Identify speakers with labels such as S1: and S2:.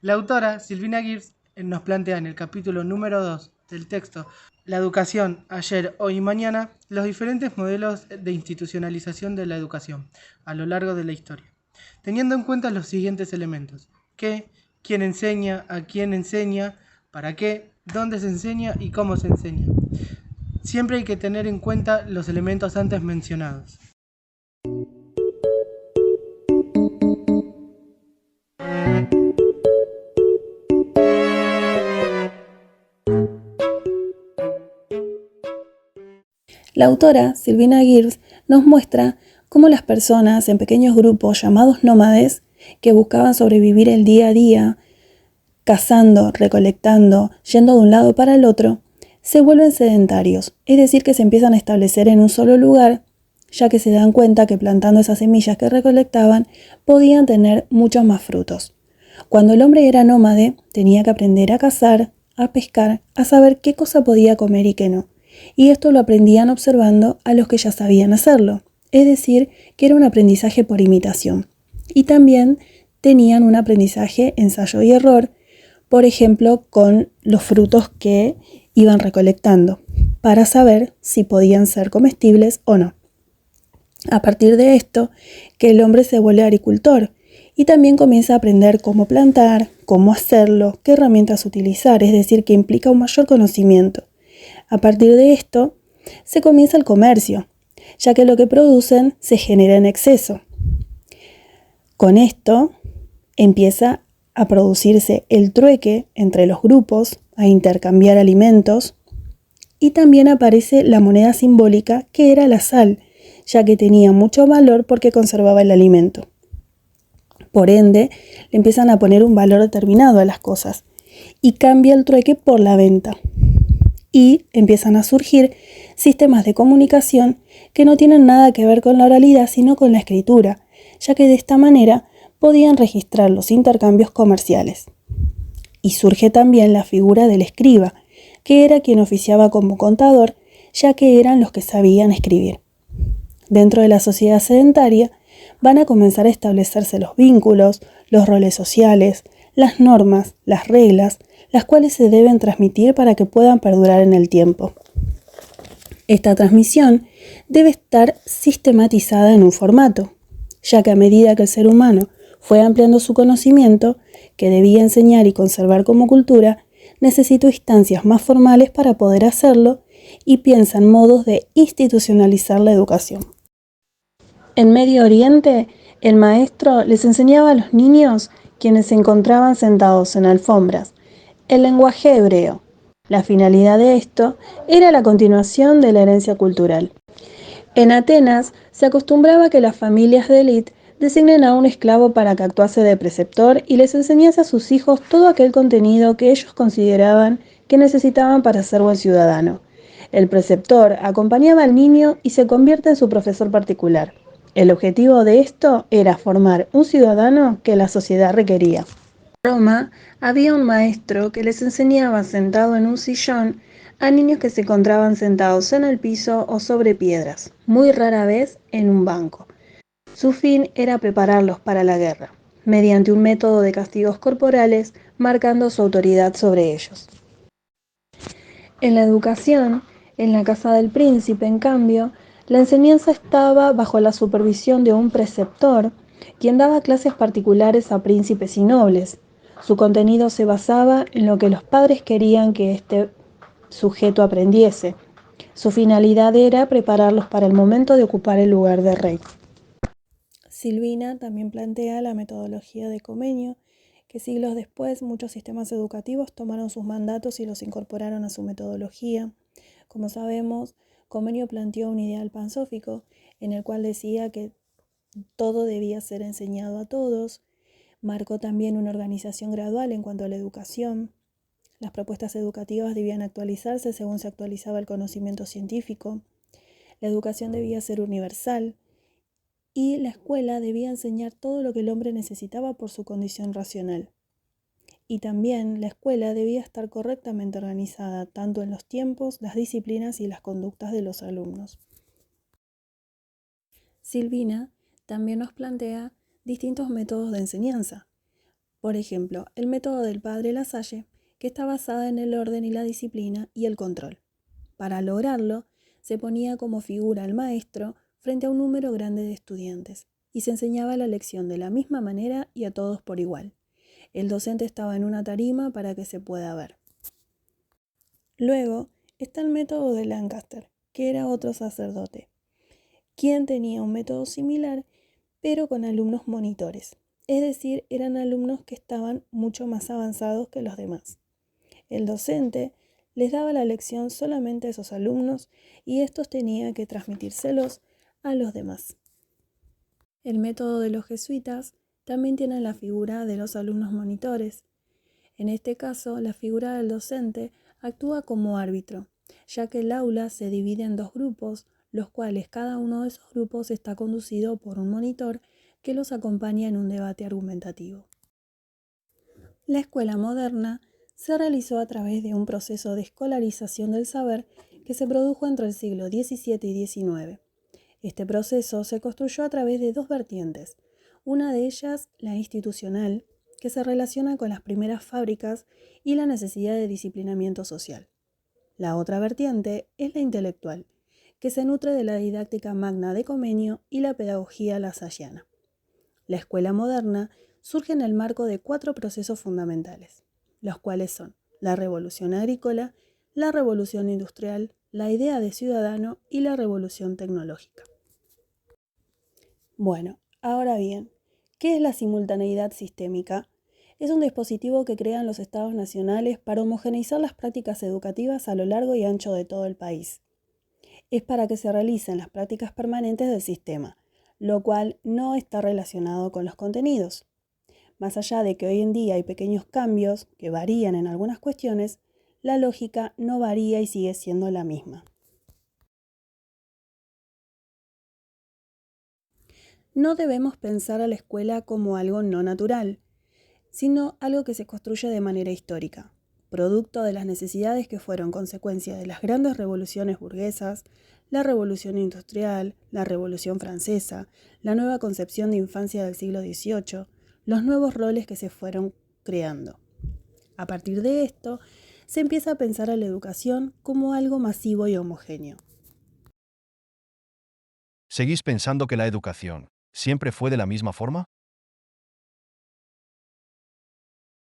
S1: La autora Sylvina Gears nos plantea en el capítulo número 2 del texto La educación, ayer, hoy y mañana, los diferentes modelos de institucionalización de la educación a lo largo de la historia, teniendo en cuenta los siguientes elementos: qué, quién enseña, a quién enseña, para qué, dónde se enseña y cómo se enseña. Siempre hay que tener en cuenta los elementos antes mencionados.
S2: La autora, Sylvina Gears, nos muestra cómo las personas en pequeños grupos llamados nómades, que buscaban sobrevivir el día a día, cazando, recolectando, yendo de un lado para el otro, se vuelven sedentarios, es decir, que se empiezan a establecer en un solo lugar, ya que se dan cuenta que plantando esas semillas que recolectaban podían tener muchos más frutos. Cuando el hombre era nómade, tenía que aprender a cazar, a pescar, a saber qué cosa podía comer y qué no. Y esto lo aprendían observando a los que ya sabían hacerlo, es decir, que era un aprendizaje por imitación. Y también tenían un aprendizaje ensayo y error, por ejemplo, con los frutos que iban recolectando, para saber si podían ser comestibles o no. A partir de esto, que el hombre se vuelve agricultor y también comienza a aprender cómo plantar, cómo hacerlo, qué herramientas utilizar, es decir, que implica un mayor conocimiento. A partir de esto, se comienza el comercio, ya que lo que producen se genera en exceso. Con esto empieza a producirse el trueque entre los grupos, a intercambiar alimentos, y también aparece la moneda simbólica, que era la sal, ya que tenía mucho valor porque conservaba el alimento. Por ende, le empiezan a poner un valor determinado a las cosas y cambia el trueque por la venta. Y empiezan a surgir sistemas de comunicación que no tienen nada que ver con la oralidad, sino con la escritura, ya que de esta manera podían registrar los intercambios comerciales. Y surge también la figura del escriba, que era quien oficiaba como contador, ya que eran los que sabían escribir. Dentro de la sociedad sedentaria van a comenzar a establecerse los vínculos, los roles sociales, las normas, las reglas, las cuales se deben transmitir para que puedan perdurar en el tiempo. Esta transmisión debe estar sistematizada en un formato, ya que a medida que el ser humano fue ampliando su conocimiento, que debía enseñar y conservar como cultura, necesitó instancias más formales para poder hacerlo y piensa en modos de institucionalizar la educación. En Medio Oriente, el maestro les enseñaba a los niños, quienes se encontraban sentados en alfombras, el lenguaje hebreo. La finalidad de esto era la continuación de la herencia cultural. En Atenas se acostumbraba que las familias de élite designen a un esclavo para que actuase de preceptor y les enseñase a sus hijos todo aquel contenido que ellos consideraban que necesitaban para ser buen ciudadano. El preceptor acompañaba al niño y se convierte en su profesor particular. El objetivo de esto era formar un ciudadano que la sociedad requería. En Roma había un maestro que les enseñaba sentado en un sillón a niños que se encontraban sentados en el piso o sobre piedras, muy rara vez en un banco. Su fin era prepararlos para la guerra, mediante un método de castigos corporales, marcando su autoridad sobre ellos. En la educación, en la casa del príncipe, en cambio, la enseñanza estaba bajo la supervisión de un preceptor, quien daba clases particulares a príncipes y nobles. Su contenido se basaba en lo que los padres querían que este sujeto aprendiese. Su finalidad era prepararlos para el momento de ocupar el lugar de rey. Sylvina también plantea la metodología de Comenio, que siglos después muchos sistemas educativos tomaron sus mandatos y los incorporaron a su metodología. Como sabemos, Comenio planteó un ideal pansófico, en el cual decía que todo debía ser enseñado a todos. Marcó también una organización gradual en cuanto a la educación. Las propuestas educativas debían actualizarse según se actualizaba el conocimiento científico. La educación debía ser universal y la escuela debía enseñar todo lo que el hombre necesitaba por su condición racional. Y también la escuela debía estar correctamente organizada, tanto en los tiempos, las disciplinas y las conductas de los alumnos. Sylvina también nos plantea distintos métodos de enseñanza. Por ejemplo, el método del padre Lasalle, que está basado en el orden y la disciplina y el control. Para lograrlo, se ponía como figura al maestro frente a un número grande de estudiantes y se enseñaba la lección de la misma manera y a todos por igual. El docente estaba en una tarima para que se pueda ver. Luego está el método de Lancaster, que era otro sacerdote, quien tenía un método similar, pero con alumnos monitores. Es decir, eran alumnos que estaban mucho más avanzados que los demás. El docente les daba la lección solamente a esos alumnos y estos tenían que transmitírselos a los demás. El método de los jesuitas también tiene la figura de los alumnos monitores. En este caso, la figura del docente actúa como árbitro, ya que el aula se divide en dos grupos, los cuales cada uno de esos grupos está conducido por un monitor que los acompaña en un debate argumentativo. La escuela moderna se realizó a través de un proceso de escolarización del saber que se produjo entre el siglo XVII y XIX. Este proceso se construyó a través de dos vertientes, una de ellas la institucional, que se relaciona con las primeras fábricas y la necesidad de disciplinamiento social. La otra vertiente es la intelectual, que se nutre de la didáctica magna de Comenio y la pedagogía lassalliana. La escuela moderna surge en el marco de 4 procesos fundamentales, los cuales son la revolución agrícola, la revolución industrial, la idea de ciudadano y la revolución tecnológica. Bueno, ahora bien, ¿qué es la simultaneidad sistémica? Es un dispositivo que crean los estados nacionales para homogeneizar las prácticas educativas a lo largo y ancho de todo el país. Es para que se realicen las prácticas permanentes del sistema, lo cual no está relacionado con los contenidos. Más allá de que hoy en día hay pequeños cambios que varían en algunas cuestiones, la lógica no varía y sigue siendo la misma. No debemos pensar a la escuela como algo no natural, sino algo que se construye de manera histórica, producto de las necesidades que fueron consecuencia de las grandes revoluciones burguesas, la revolución industrial, la revolución francesa, la nueva concepción de infancia del siglo XVIII, los nuevos roles que se fueron creando. A partir de esto, se empieza a pensar a la educación como algo masivo y homogéneo.
S3: ¿Seguís pensando que la educación siempre fue de la misma forma?